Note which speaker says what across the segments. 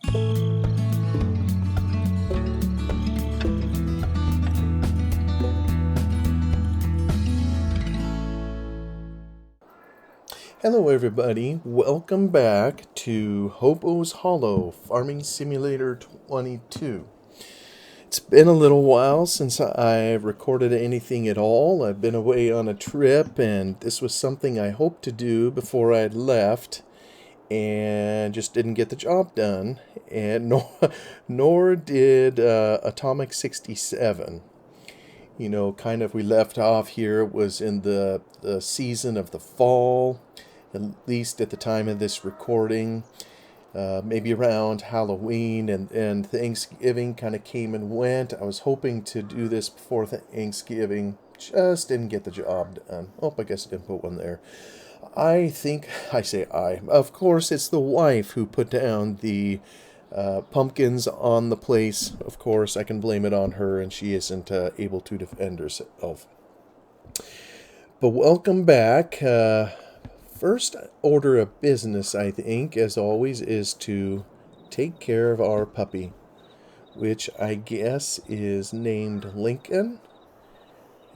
Speaker 1: Hello everybody, welcome back to Hobo's Hollow Farming Simulator 22. It's been a little while since I've recorded anything at all. I've been away on a trip and this was something I hoped to do before I left and just didn't get the job done. And nor did Atomic 67. You know, kind of we left off here, it was in the season of the fall, at least at the time of this recording. Maybe around Halloween and Thanksgiving kind of came and went. I was hoping to do this before Thanksgiving. Just didn't get the job done. Oh, I guess I didn't put one there. Of course, it's the wife who put down the pumpkins on the place. Of course, I can blame it on her, and she isn't able to defend herself. But welcome back. First order of business, I think, as always, is to take care of our puppy, which I guess is named Lincoln.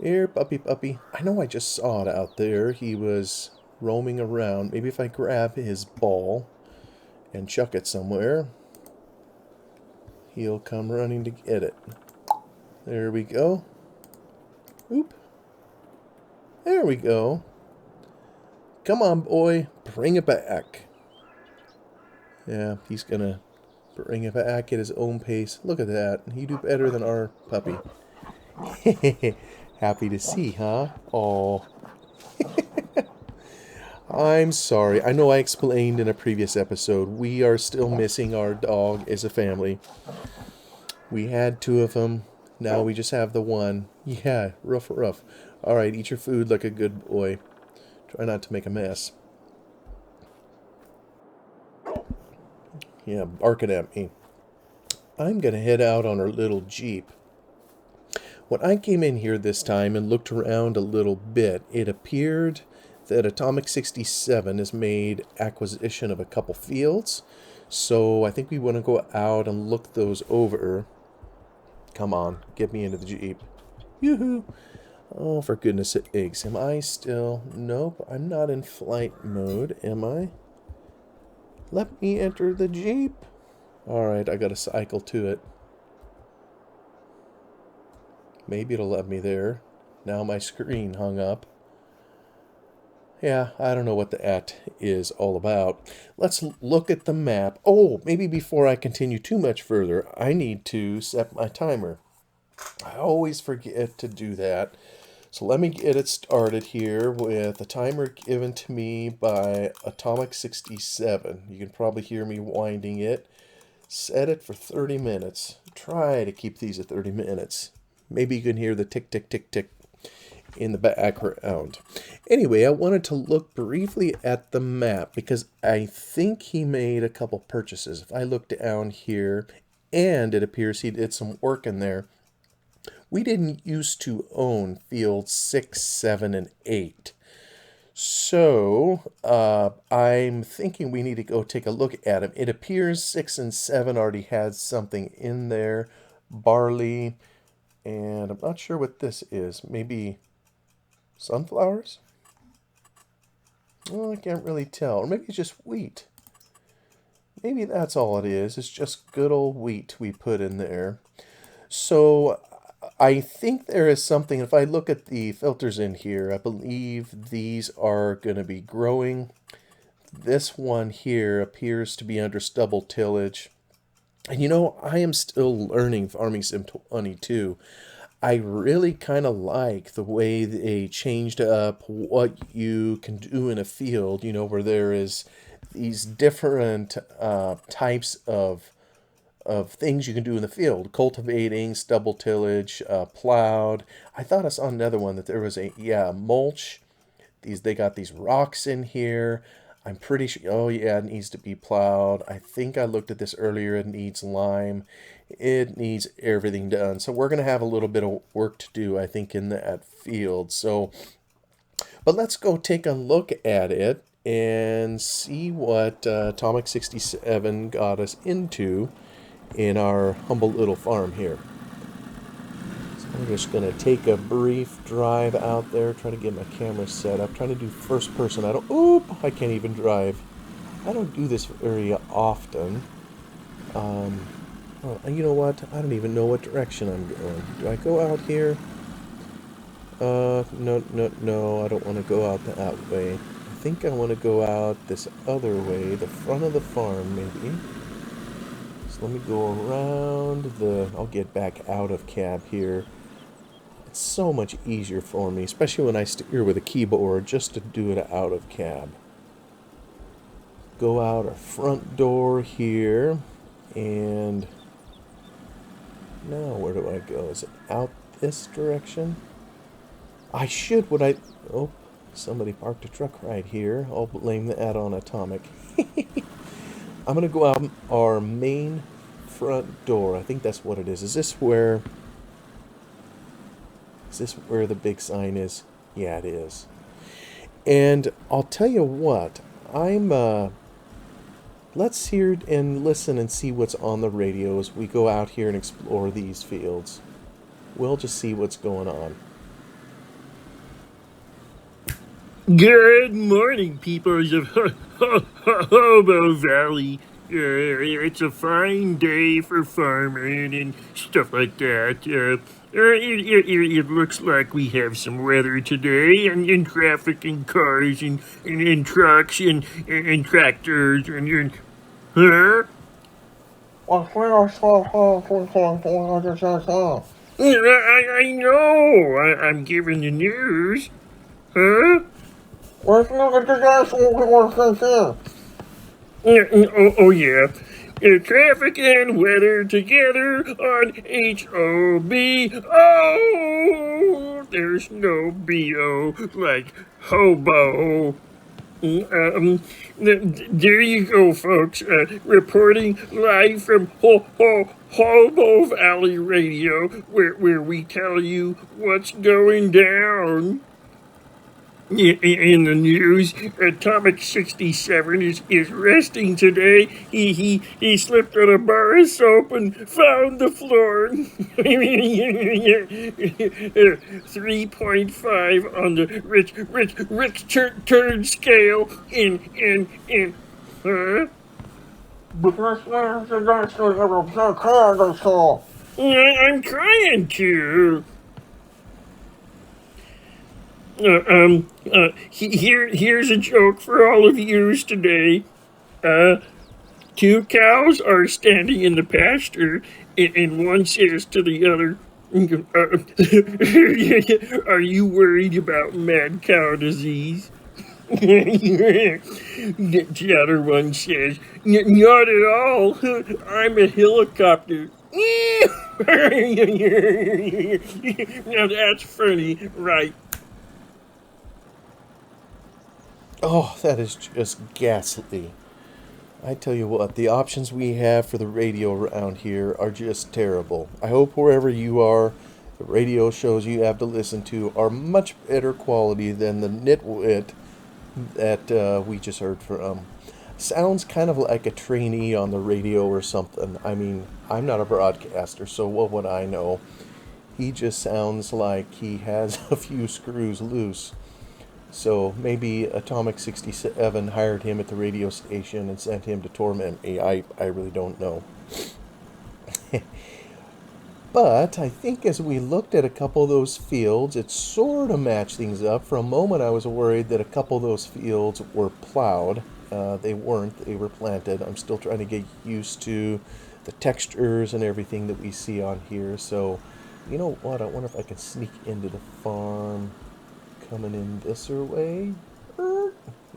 Speaker 1: Here, puppy. I know I just saw it out there. He was roaming around. Maybe if I grab his ball and chuck it somewhere, he'll come running to get it. There we go. Oop. There we go. Come on, boy. Bring it back. Yeah, he's gonna bring it back at his own pace. Look at that. He do better than our puppy. Happy to see, huh? Oh. I'm sorry. I know I explained in a previous episode. We are still missing our dog as a family. We had two of them. Now we just have the one. Yeah, rough. All right, eat your food like a good boy. Try not to make a mess. Yeah, barking at me. I'm going to head out on our little Jeep. When I came in here this time and looked around a little bit, it appeared that Atomic 67 has made acquisition of a couple fields. So I think we want to go out and look those over. Come on, get me into the Jeep. Yoo-hoo! Oh, for goodness sakes, am I still... Nope, I'm not in flight mode, am I? Let me enter the Jeep. Alright, I gotta cycle to it. Maybe it'll let me there. Now my screen hung up. Yeah, I don't know what that is all about. Let's look at the map. Oh, maybe before I continue too much further, I need to set my timer. I always forget to do that. So let me get it started here with a timer given to me by Atomic 67. You can probably hear me winding it. Set it for 30 minutes. Try to keep these at 30 minutes. Maybe you can hear the tick, tick, tick, tick in the background. Anyway, I wanted to look briefly at the map because I think he made a couple purchases. If I look down here, and it appears he did some work in there. We didn't used to own fields 6, 7, and 8. So, I'm thinking we need to go take a look at them. It appears 6 and 7 already had something in there. Barley, and I'm not sure what this is. Maybe sunflowers? Well, I can't really tell. Or maybe it's just wheat. Maybe that's all it is. It's just good old wheat we put in there. So I think there is something, if I look at the filters in here, I believe these are going to be growing. This one here appears to be under stubble tillage. And you know, I am still learning Farming Sim 22. I really kind of like the way they changed up what you can do in a field, you know, where there is these different types of things you can do in the field. Cultivating, stubble tillage, plowed. I thought I saw another one that there was mulch. They got these rocks in here. I'm pretty sure, oh yeah, it needs to be plowed. I think I looked at this earlier, it needs lime. It needs everything done. So we're going to have a little bit of work to do, I think, in that field. So, but let's go take a look at it. and see what Atomic 67 got us into in our humble little farm here. So I'm just going to take a brief drive out there, try to get my camera set up, trying to do first person. I can't even drive. I don't do this very often. Well, you know what? I don't even know what direction I'm going. Do I go out here? No, I don't want to go out that way. I think I want to go out this other way, the front of the farm, maybe. So let me go around I'll get back out of cab here. It's so much easier for me, especially when I steer with a keyboard, just to do it out of cab. Go out our front door here, and now where do I go? Is it out this direction? Oh, somebody parked a truck right here. I'll blame that on Atomic. I'm gonna go out our main front door. I think that's what it is. Is this where the big sign is? Yeah, it is. And I'll tell you what, let's hear and listen and see what's on the radio as we go out here and explore these fields. We'll just see what's going on.
Speaker 2: Good morning, peoples of Hobo Valley. It's a fine day for farming and stuff like that. It looks like we have some weather today, and traffic and cars and trucks and tractors and huh? I know. I'm giving the news. Huh? Yeah. Traffic and weather together on HOB. Oh, there's no BO like Hobo. There you go, folks. Reporting live from Hobo Valley Radio, where we tell you what's going down. In the news, Atomic 67 is resting today. He slipped on a bar of soap and found the floor. 3.5 on the rich turd scale. Huh? I'm trying to. Here's a joke for all of yous today. Two cows are standing in the pasture, and one says to the other, "Are you worried about mad cow disease?" The other one says, "Not at all. I'm a helicopter." Now that's funny, right?
Speaker 1: Oh, that is just ghastly. I tell you what, the options we have for the radio around here are just terrible. I hope wherever you are, the radio shows you have to listen to are much better quality than the nitwit that we just heard from. Sounds kind of like a trainee on the radio or something. I mean, I'm not a broadcaster, so what would I know? He just sounds like he has a few screws loose. So maybe Atomic 67 hired him at the radio station and sent him to torment me. I really don't know. But I think as we looked at a couple of those fields, it sort of matched things up. For a moment I was worried that a couple of those fields were plowed. They weren't. They were planted. I'm still trying to get used to the textures and everything that we see on here. So, you know what? I wonder if I can sneak into the farm. Coming in this way.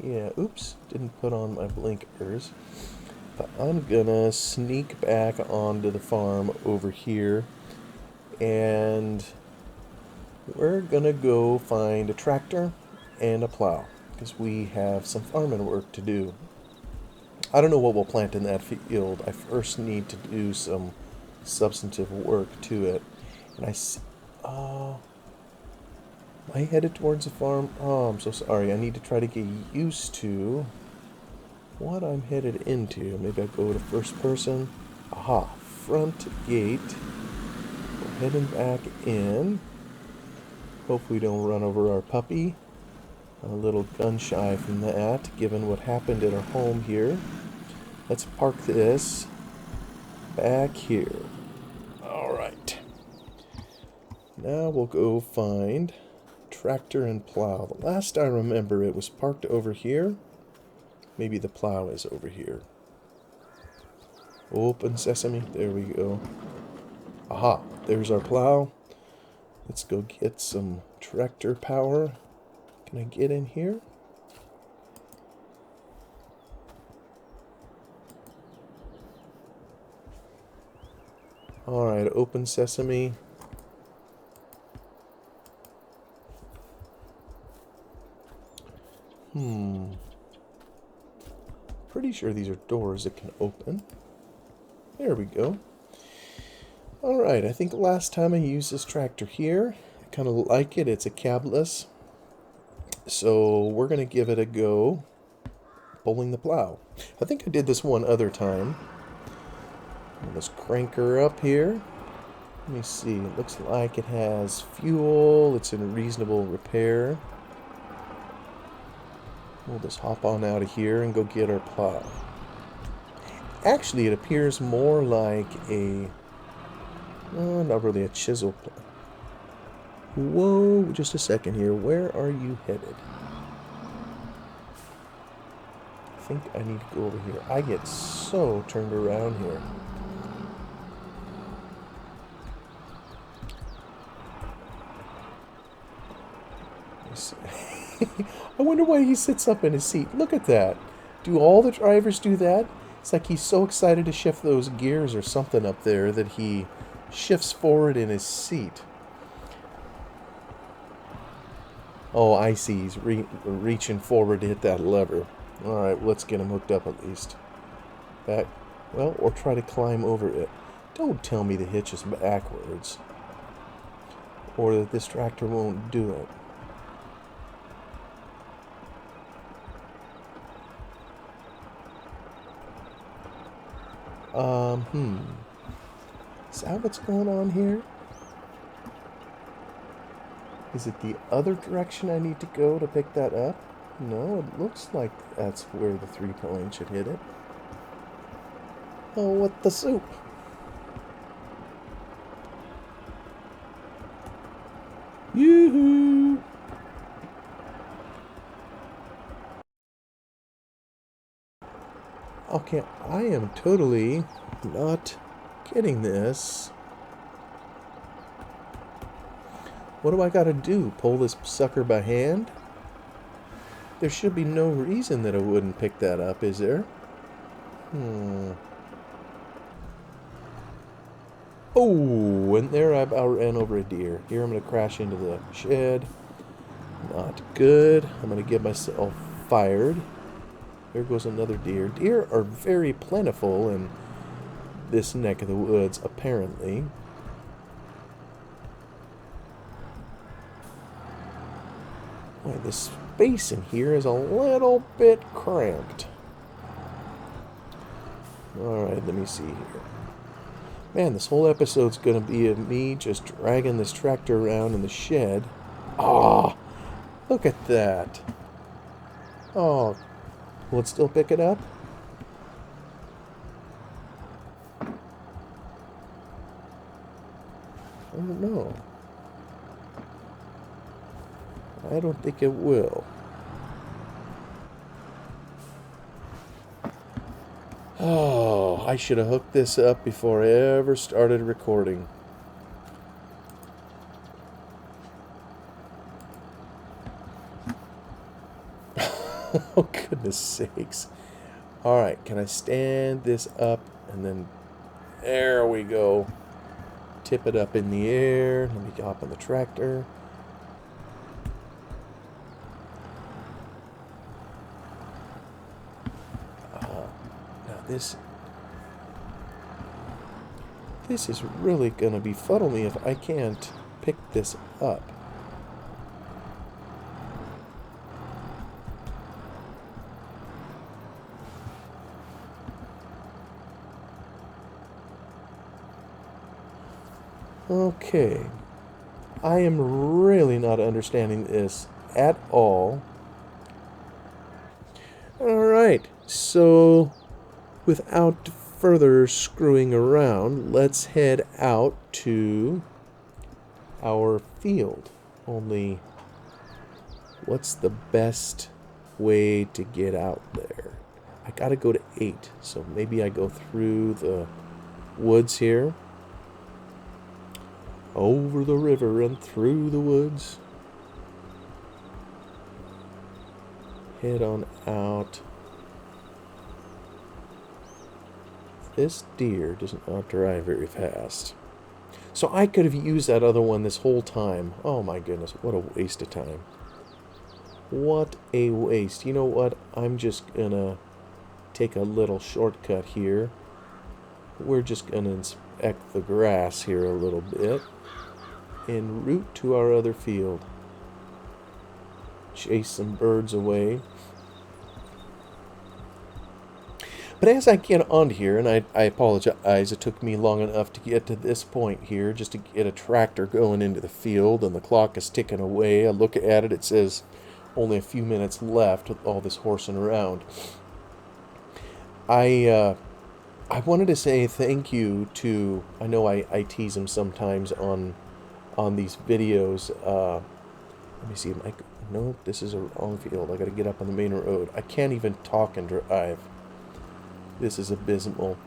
Speaker 1: Yeah, oops, didn't put on my blinkers. But I'm gonna sneak back onto the farm over here, and we're gonna go find a tractor and a plow, because we have some farming work to do. I don't know what we'll plant in that field. I first need to do some substantive work to it. And I see, Am I headed towards the farm? Oh, I'm so sorry. I need to try to get used to what I'm headed into. Maybe I go to first person. Aha, front gate. We're heading back in. Hopefully we don't run over our puppy. A little gun shy from that, given what happened at our home here. Let's park this back here. Alright. Now we'll go find tractor and plow. The last I remember it was parked over here. Maybe the plow is over here. Open sesame. There we go. Aha, there's our plow. Let's go get some tractor power. Can I get in here? Alright, open sesame. Pretty sure these are doors that can open. There we go. Alright, I think last time I used this tractor here. I kind of like it. It's a cabless. So we're going to give it a go pulling the plow. I think I did this one other time. Let's crank her up here. Let me see. It looks like it has fuel. It's in reasonable repair. We'll just hop on out of here and go get our plow. Actually, it appears more like a... not really a chisel plow. Whoa, just a second here. Where are you headed? I think I need to go over here. I get so turned around here. I wonder why he sits up in his seat. Look at that. Do all the drivers do that? It's like he's so excited to shift those gears or something up there that he shifts forward in his seat. Oh, I see. He's reaching forward to hit that lever. Alright, let's get him hooked up at least. Back. Well, or try to climb over it. Don't tell me the hitch is backwards. Or that this tractor won't do it. Is that what's going on here? Is it the other direction I need to go to pick that up? No, it looks like that's where the 3-point should hit it. Oh, what the soup? Yoo-hoo! Okay, I am totally not getting this. What do I gotta do? Pull this sucker by hand? There should be no reason that I wouldn't pick that up, is there? Oh, and there I about ran over a deer. Here I'm gonna crash into the shed. Not good. I'm gonna get myself fired. There goes another deer. Deer are very plentiful in this neck of the woods, apparently. Boy, the space in here is a little bit cramped. Alright, let me see here. Man, this whole episode's gonna be of me just dragging this tractor around in the shed. Ah, look at that. Oh, will it still pick it up? I don't know. I don't think it will. Oh, I should have hooked this up before I ever started recording. Oh, goodness sakes. Alright, can I stand this up and then... There we go. Tip it up in the air. Let me hop on the tractor. Now this is really going to befuddle me if I can't pick this up. Okay. I am really not understanding this at all. Alright, so without further screwing around, let's head out to our field. Only, what's the best way to get out there? I gotta go to 8, so maybe I go through the woods here. Over the river and through the woods. Head on out. This deer does not drive very fast. So I could have used that other one this whole time. Oh my goodness, what a waste of time. What a waste. You know what? I'm just gonna take a little shortcut here. We're just gonna inspect the grass here a little bit. En route to our other field. Chase some birds away. But as I get on here, and I apologize, it took me long enough to get to this point here, just to get a tractor going into the field, and the clock is ticking away. I look at it, it says only a few minutes left with all this horsing around. I wanted to say thank you to, I know I tease him sometimes on these videos. Let me see, no, this is a wrong field. I gotta get up on the main road. I can't even talk and drive. This is abysmal.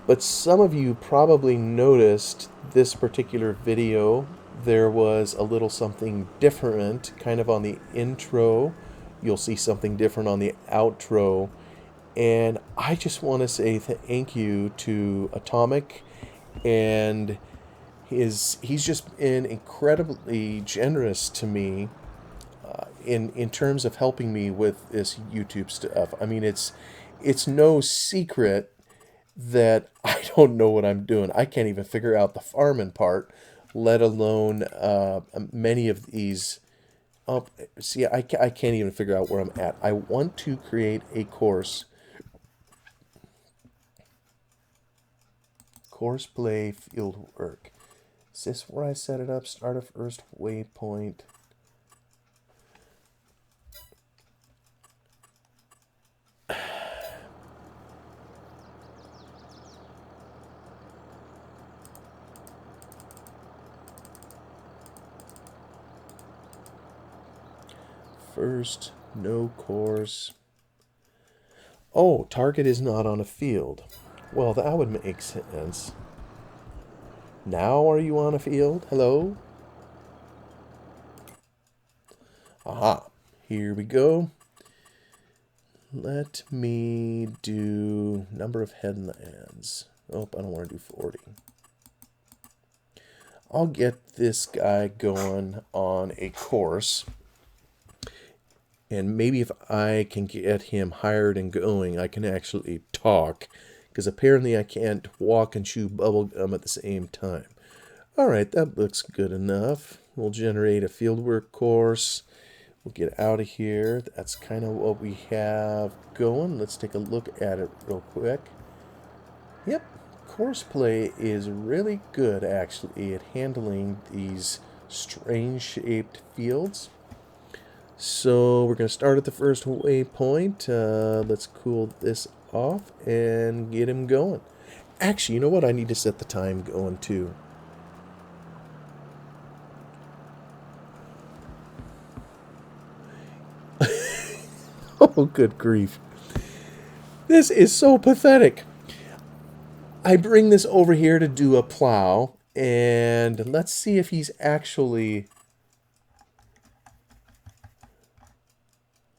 Speaker 1: But some of you probably noticed this particular video. There was a little something different kind of on the intro. You'll see something different on the outro. And I just want to say thank you to Atomic, and he's just been incredibly generous to me in terms of helping me with this YouTube stuff. I mean, it's no secret that I don't know what I'm doing. I can't even figure out the farming part, let alone many of these. See, I can't even figure out where I'm at. I want to create a course play field work. Is this where I set it up? Start a first waypoint. First, no course. Oh, target is not on a field. Well, that would make sense. Now are you on a field? Hello? Aha. Here we go. Let me do number of headlands. Oh, I don't want to do 40. I'll get this guy going on a course. And maybe if I can get him hired and going, I can actually talk. Because apparently I can't walk and chew bubblegum at the same time. Alright, that looks good enough. We'll generate a fieldwork course. We'll get out of here. That's kind of what we have going. Let's take a look at it real quick. Yep, course play is really good actually at handling these strange shaped fields. So we're going to start at the first waypoint. Let's cool this off and get him going. Actually, you know what? I need to set the time going too. Oh, good grief. This is so pathetic. I bring this over here to do a plow, and let's see if he's actually...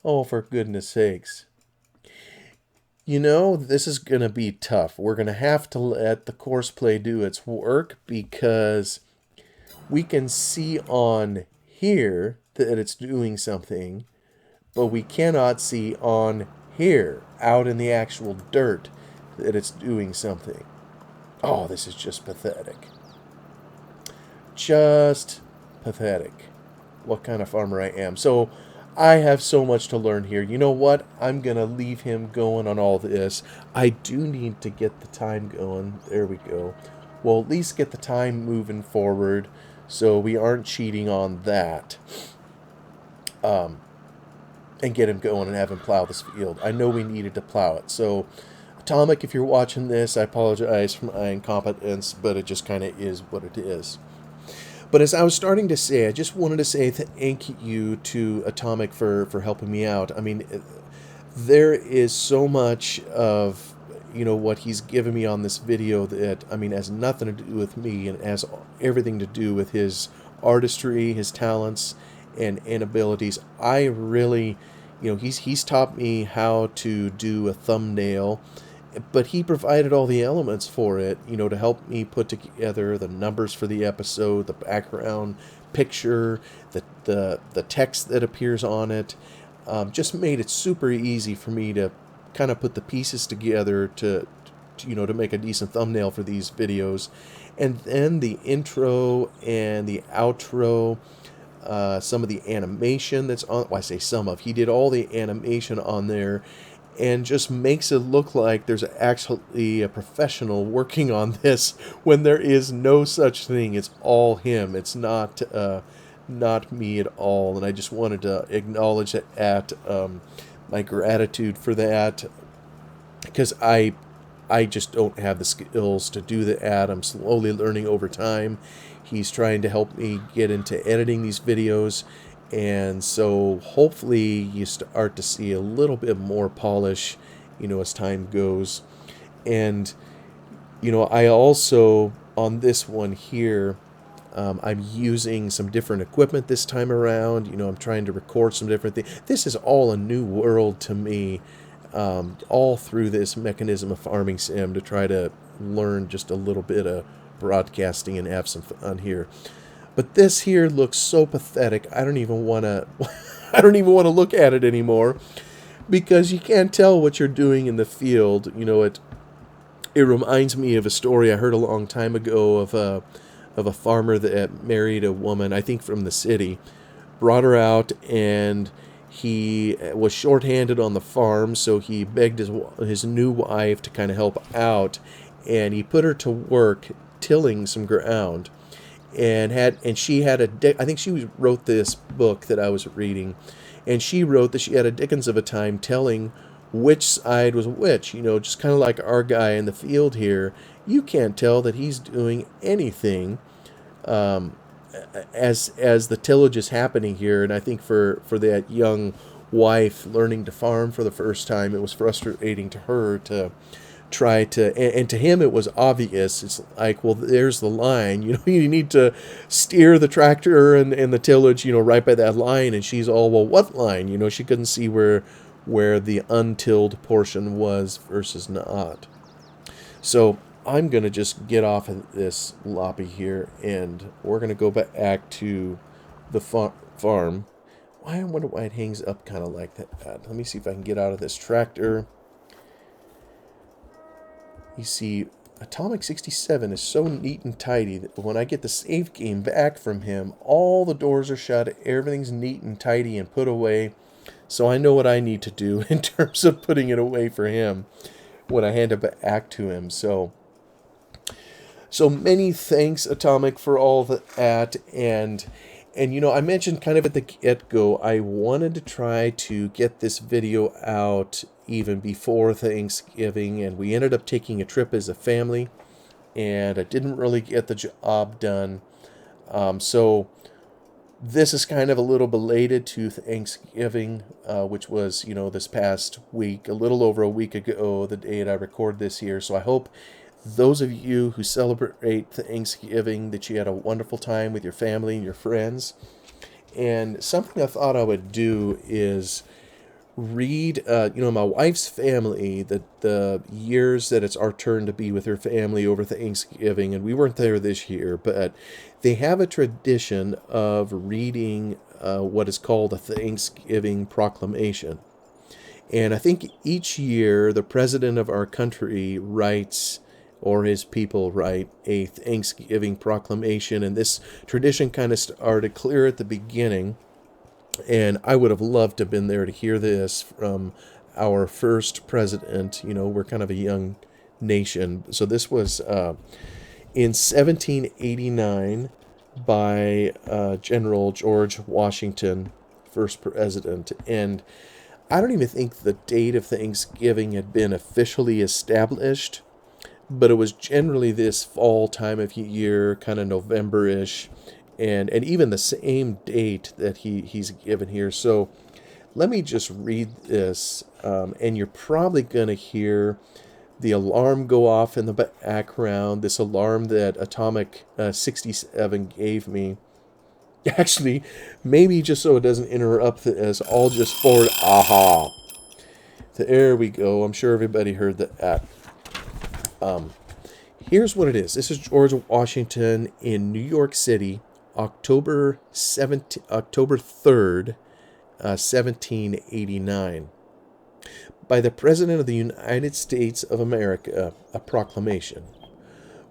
Speaker 1: Oh, for goodness sakes. You know, this is going to be tough. We're going to have to let the course play do its work, because we can see on here that it's doing something, but we cannot see on here, out in the actual dirt, that it's doing something. Oh, this is just pathetic. Just pathetic. What kind of farmer I am. So I have so much to learn here. You know what? I'm going to leave him going on all this. I do need to get the time going. There we go. We'll at least get the time moving forward so we aren't cheating on that. And get him going and have him plow this field. I know we needed to plow it. So, Atomic, if you're watching this, I apologize for my incompetence, but it just kind of is what it is. But as I was starting to say, I just wanted to say thank you to Atomic for helping me out. I mean, there is so much of what he's given me on this video that, I mean, has nothing to do with me and has everything to do with his artistry, his talents, and abilities. I really, he's taught me how to do a thumbnail, but he provided all the elements for it, to help me put together the numbers for the episode, the background picture, the text that appears on it. Just made it super easy for me to kind of put the pieces together to make a decent thumbnail for these videos. And then the intro and the outro, some of the animation that's on, well, I say some of, he did all the animation on there, and just makes it look like there's actually a professional working on this when there is no such thing. It's all him. It's not me at all. And I just wanted to acknowledge that my gratitude for that, because I just don't have the skills to do that. I'm slowly learning over time. He's trying to help me get into editing these videos. And so hopefully you start to see a little bit more polish, as time goes. And, I also, on this one here, I'm using some different equipment this time around. I'm trying to record some different things. This is all a new world to me, all through this mechanism of farming sim, to try to learn just a little bit of broadcasting and have some fun here. But this here looks so pathetic. I don't even want to I don't even want to look at it anymore, because you can't tell what you're doing in the field. It reminds me of a story I heard a long time ago of a farmer that married a woman, I think from the city, brought her out, and he was shorthanded on the farm, so he begged his new wife to kind of help out, and he put her to work tilling some ground. And she had I think she wrote this book that I was reading, and she wrote that she had a Dickens of a time telling which side was which. Just kind of like our guy in the field here. You can't tell that he's doing anything as the tillage is happening here. And I think for that young wife learning to farm for the first time, it was frustrating to her to try to, and to him it was obvious. It's like, well, there's the line, you need to steer the tractor and the tillage, right by that line. And she's all, well, what line? She couldn't see where the untilled portion was versus not. So I'm going to just get off of this lobby here, and we're going to go back to the farm. I wonder why it hangs up kind of like that. Let me see if I can get out of this tractor. You see, Atomic 67 is so neat and tidy that when I get the save game back from him, all the doors are shut, everything's neat and tidy and put away. So I know what I need to do in terms of putting it away for him when I hand it back to him. So many thanks, Atomic, for all that. And I mentioned kind of at the get-go, I wanted to try to get this video out even before Thanksgiving, and we ended up taking a trip as a family, and I didn't really get the job done. So this is kind of a little belated to Thanksgiving, which was, this past week, a little over a week ago, the date I record this here. So I hope those of you who celebrate Thanksgiving, that you had a wonderful time with your family and your friends. And something I thought I would do is read, my wife's family, the years that it's our turn to be with her family over Thanksgiving, and we weren't there this year, but they have a tradition of reading what is called a Thanksgiving proclamation. And I think each year the president of our country writes, or his people write, a Thanksgiving proclamation. And this tradition kind of started clear at the beginning. And I would have loved to have been there to hear this from our first president. We're kind of a young nation. So this was in 1789 by General George Washington, first president. And I don't even think the date of Thanksgiving had been officially established, but it was generally this fall time of year, kind of November-ish, and even the same date that he's given here. So let me just read this, and you're probably going to hear the alarm go off in the background, this alarm that Atomic 67 gave me. Actually, maybe just so it doesn't interrupt this, I'll just forward, aha. There we go. I'm sure everybody heard that. Here's what it is. This is George Washington in New York City, October 3rd, 1789. By the President of the United States of America, a proclamation.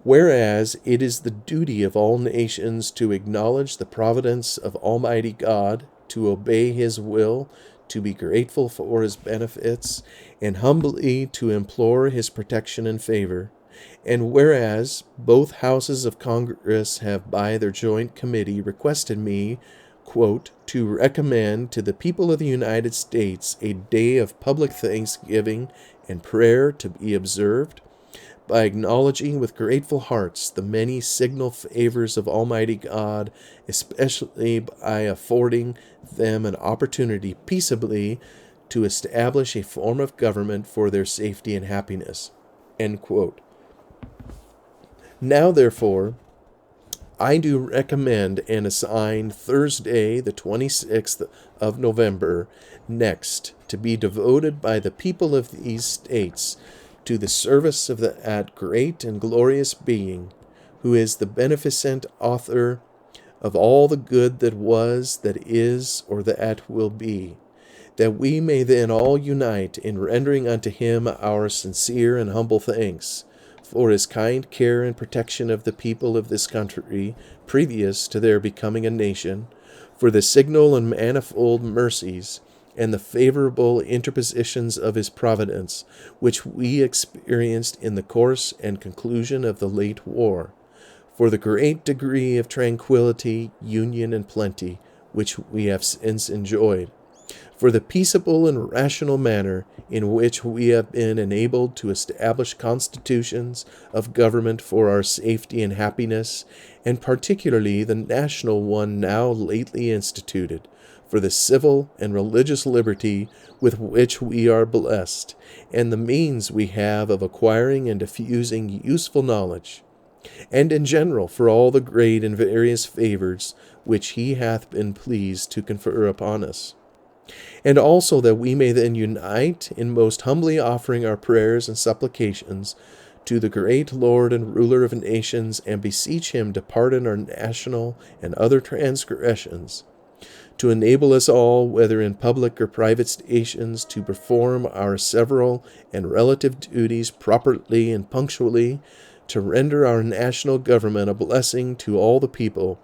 Speaker 1: Whereas it is the duty of all nations to acknowledge the providence of Almighty God, to obey His will, to be grateful for His benefits, and humbly to implore His protection and favor. And whereas both houses of Congress have by their joint committee requested me, quote, to recommend to the people of the United States a day of public thanksgiving and prayer to be observed, by acknowledging with grateful hearts the many signal favors of Almighty God, especially by affording them an opportunity peaceably to establish a form of government for their safety and happiness. End quote. Now, therefore, I do recommend and assign Thursday, the 26th of November, next, to be devoted by the people of these states to the service of that great and glorious being, who is the beneficent author of all the good that was, that is, or that will be, that we may then all unite in rendering unto him our sincere and humble thanks for his kind care and protection of the people of this country previous to their becoming a nation, for the signal and manifold mercies and the favorable interpositions of his providence, which we experienced in the course and conclusion of the late war, for the great degree of tranquillity, union, and plenty, which we have since enjoyed, for the peaceable and rational manner in which we have been enabled to establish constitutions of government for our safety and happiness, and particularly the national one now lately instituted, for the civil and religious liberty with which we are blessed, and the means we have of acquiring and diffusing useful knowledge, and in general for all the great and various favors which he hath been pleased to confer upon us. And also that we may then unite in most humbly offering our prayers and supplications to the great Lord and ruler of nations, and beseech him to pardon our national and other transgressions, to enable us all, whether in public or private stations, to perform our several and relative duties properly and punctually, to render our national government a blessing to all the people,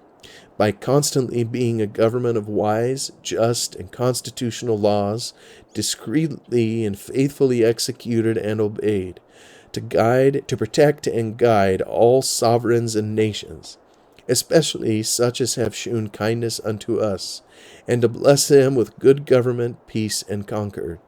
Speaker 1: by constantly being a government of wise, just, and constitutional laws, discreetly and faithfully executed and obeyed, to guide, to protect, and guide all sovereigns and nations, especially such as have shewn kindness unto us, and to bless them with good government, peace, and concord,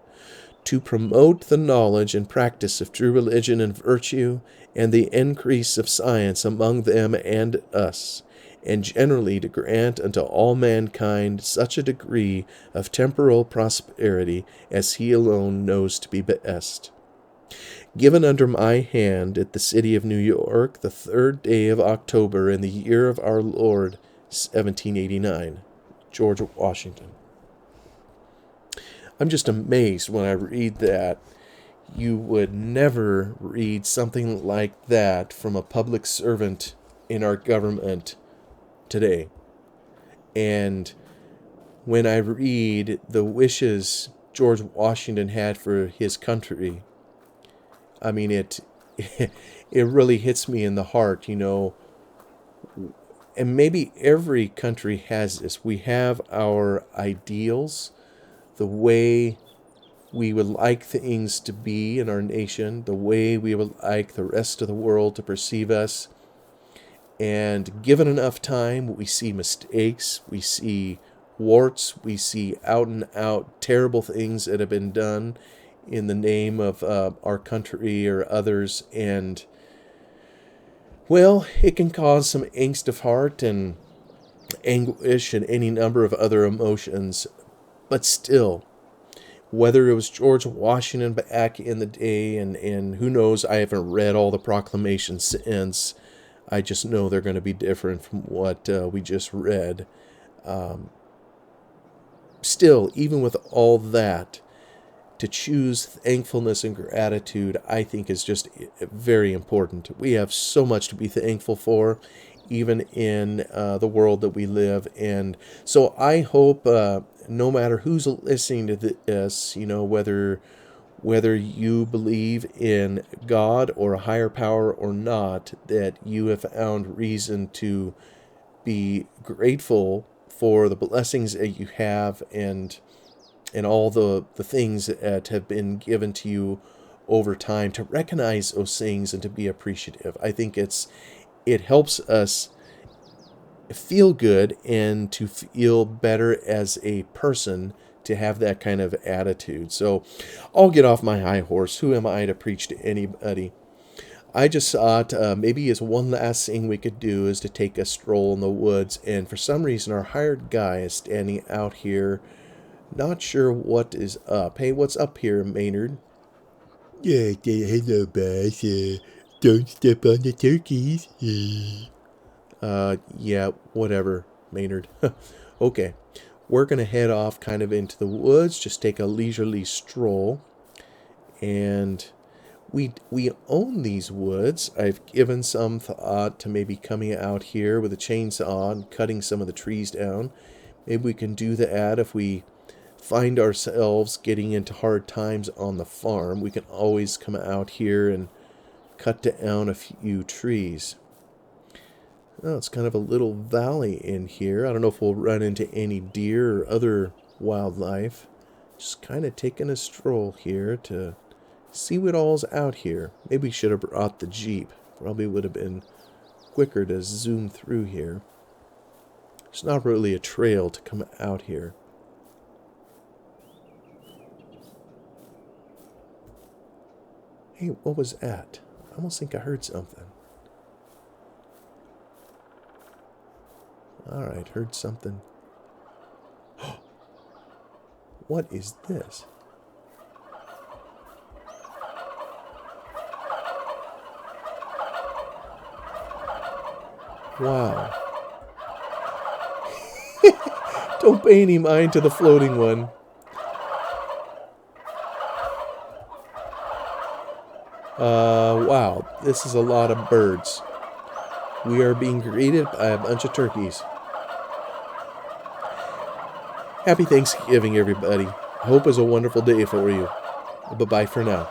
Speaker 1: to promote the knowledge and practice of true religion and virtue, and the increase of science among them and us, and generally to grant unto all mankind such a degree of temporal prosperity as he alone knows to be best. Given under my hand at the city of New York, the 3rd day of October in the year of our Lord, 1789. George Washington. I'm just amazed when I read that. You would never read something like that from a public servant in our government today. And when I read the wishes George Washington had for his country, I mean, it really hits me in the heart, and maybe every country has this. We have our ideals, the way we would like things to be in our nation, the way we would like the rest of the world to perceive us. And given enough time, we see mistakes, we see warts, we see out and out terrible things that have been done in the name of our country or others. And, well, it can cause some angst of heart and anguish and any number of other emotions. But still, whether it was George Washington back in the day, and who knows, I haven't read all the proclamations since. I just know they're going to be different from what we just read. Still, even with all that, to choose thankfulness and gratitude, I think is just very important. We have so much to be thankful for, even in the world that we live in. So I hope no matter who's listening to this, whether you believe in God or a higher power or not, that you have found reason to be grateful for the blessings that you have and all the things that have been given to you over time, to recognize those things and to be appreciative. I think it helps us feel good and to feel better as a person, to have that kind of attitude. So I'll get off my high horse. Who am I to preach to anybody? I just thought maybe as one last thing we could do is to take a stroll in the woods. And for some reason, our hired guy is standing out here, not sure what is up. Hey, what's up here, Maynard?
Speaker 3: Yeah, hello, boss. Don't step on the turkeys.
Speaker 1: Yeah, whatever, Maynard. Okay, we're going to head off kind of into the woods, just take a leisurely stroll. And we own these woods. I've given some thought to maybe coming out here with a chainsaw and cutting some of the trees down. Maybe we can do that if we find ourselves getting into hard times on the farm. We can always come out here and cut down a few trees. Oh, it's kind of a little valley in here. I don't know if we'll run into any deer or other wildlife. Just kind of taking a stroll here to see what all's out here. Maybe we should have brought the Jeep. Probably would have been quicker to zoom through here. There's not really a trail to come out here. Hey, what was that? I almost think I heard something. Alright, heard something. What is this? Wow. Don't pay any mind to the floating one. Wow, this is a lot of birds. We are being greeted by a bunch of turkeys. Happy Thanksgiving, everybody. I hope it's a wonderful day for you. Bye-bye for now.